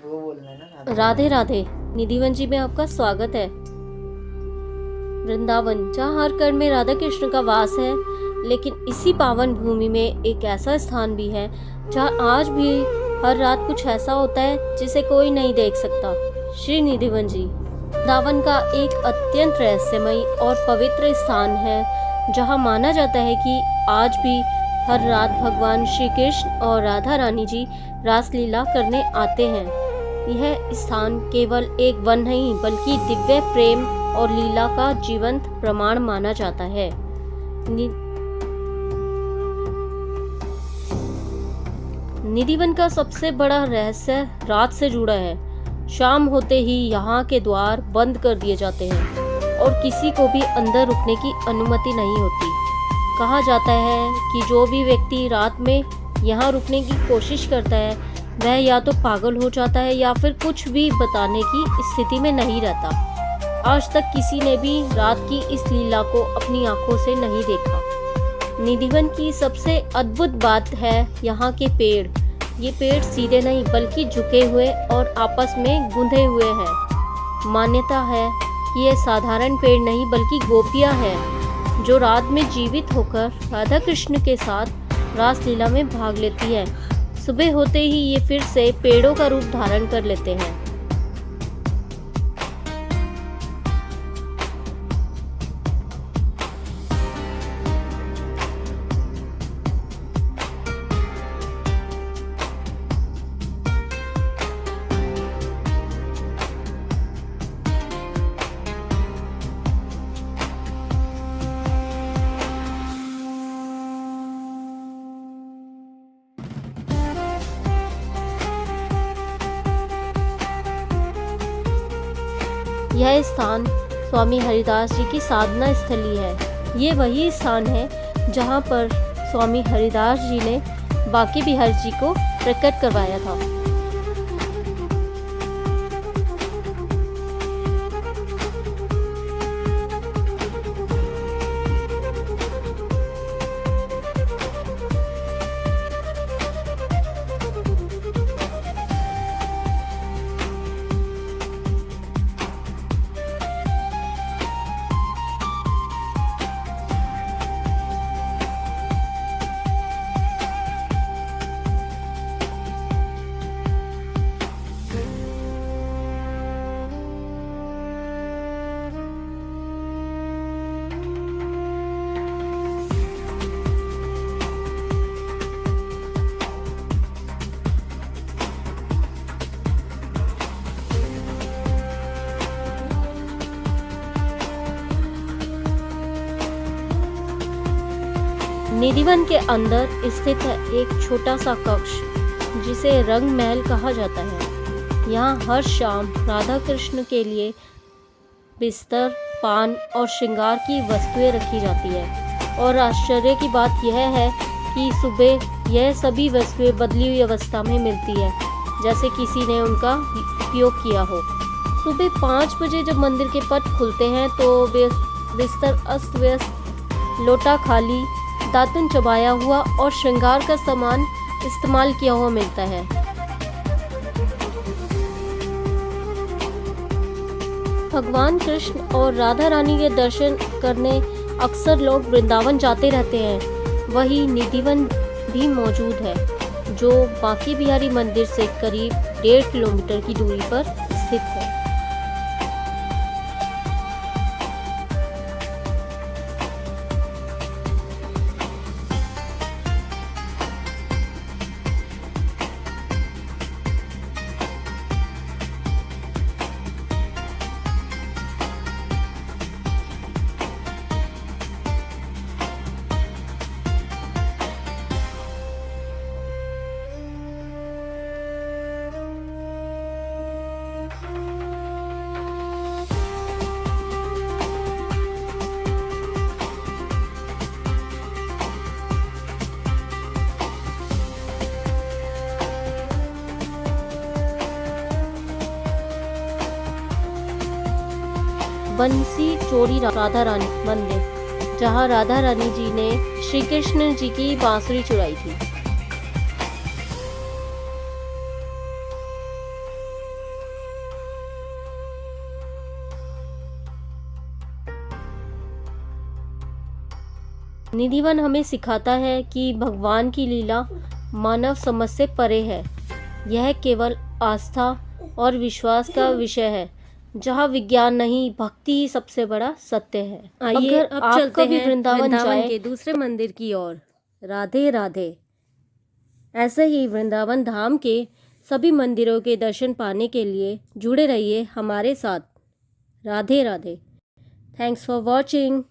वो बोलना है ना। राधे राधे। निधिवन जी में आपका स्वागत है। वृंदावन, जहाँ हर कण में राधा कृष्ण का वास है, लेकिन इसी पावन भूमि में एक ऐसा स्थान भी है जहाँ आज भी हर रात कुछ ऐसा होता है जिसे कोई नहीं देख सकता। श्री निधिवन जी वृंदावन का एक अत्यंत रहस्यमयी और पवित्र स्थान है, जहाँ माना जाता है कि आज भी हर रात भगवान श्री कृष्ण और राधा रानी जी रासलीला करने आते हैं। यह स्थान केवल एक वन नहीं बल्कि दिव्य प्रेम और लीला का जीवंत प्रमाण माना जाता है। निधिवन का सबसे बड़ा रहस्य रात से जुड़ा है। शाम होते ही यहाँ के द्वार बंद कर दिए जाते हैं और किसी को भी अंदर रुकने की अनुमति नहीं होती। कहा जाता है कि जो भी व्यक्ति रात में यहाँ रुकने की कोशिश करता है वह या तो पागल हो जाता है या फिर कुछ भी बताने की स्थिति में नहीं रहता। आज तक किसी ने भी रात की इस लीला को अपनी आंखों से नहीं देखा। निधिवन की सबसे अद्भुत बात है यहाँ के पेड़। ये पेड़ सीधे नहीं बल्कि झुके हुए और आपस में गुंथे हुए हैं। मान्यता है कि ये साधारण पेड़ नहीं बल्कि गोपियाँ हैं जो रात में जीवित होकर राधा कृष्ण के साथ रासलीला में भाग लेती है। सुबह होते ही ये फिर से पेड़ों का रूप धारण कर लेते हैं। यह स्थान स्वामी हरिदास जी की साधना स्थली है। ये वही स्थान है जहाँ पर स्वामी हरिदास जी ने बांके बिहारी जी को प्रकट करवाया था। निधिवन के अंदर स्थित है एक छोटा सा कक्ष जिसे रंग महल कहा जाता है। यहाँ हर शाम राधा कृष्ण के लिए बिस्तर, पान और श्रृंगार की वस्तुएं रखी जाती है। और आश्चर्य की बात यह है कि सुबह यह सभी वस्तुएं बदली हुई अवस्था में मिलती है, जैसे किसी ने उनका उपयोग किया हो। सुबह 5 बजे जब मंदिर के पट खुलते हैं तो बिस्तर अस्त व्यस्त, लोटा खाली, दातुन चबाया हुआ और श्रृंगार का सामान इस्तेमाल किया हुआ मिलता है। भगवान कृष्ण और राधा रानी के दर्शन करने अक्सर लोग वृंदावन जाते रहते हैं। वही निधिवन भी मौजूद है जो बांके बिहारी मंदिर से करीब 1.5 किलोमीटर की दूरी पर स्थित है। बंसी चोरी राधा रानी मंदिर, जहाँ राधा रानी जी ने श्री कृष्ण जी की बांसुरी चुराई थी। निधिवन हमें सिखाता है कि भगवान की लीला मानव समझ से परे है। यह केवल आस्था और विश्वास का विषय है, जहाँ विज्ञान नहीं, भक्ति ही सबसे बड़ा सत्य है। आइए अगर अब आप चलते कभी हैं वृंदावन जाएं के दूसरे मंदिर की ओर। राधे राधे। ऐसे ही वृंदावन धाम के सभी मंदिरों के दर्शन पाने के लिए जुड़े रहिए हमारे साथ। Radhe Radhe. Thanks for watching.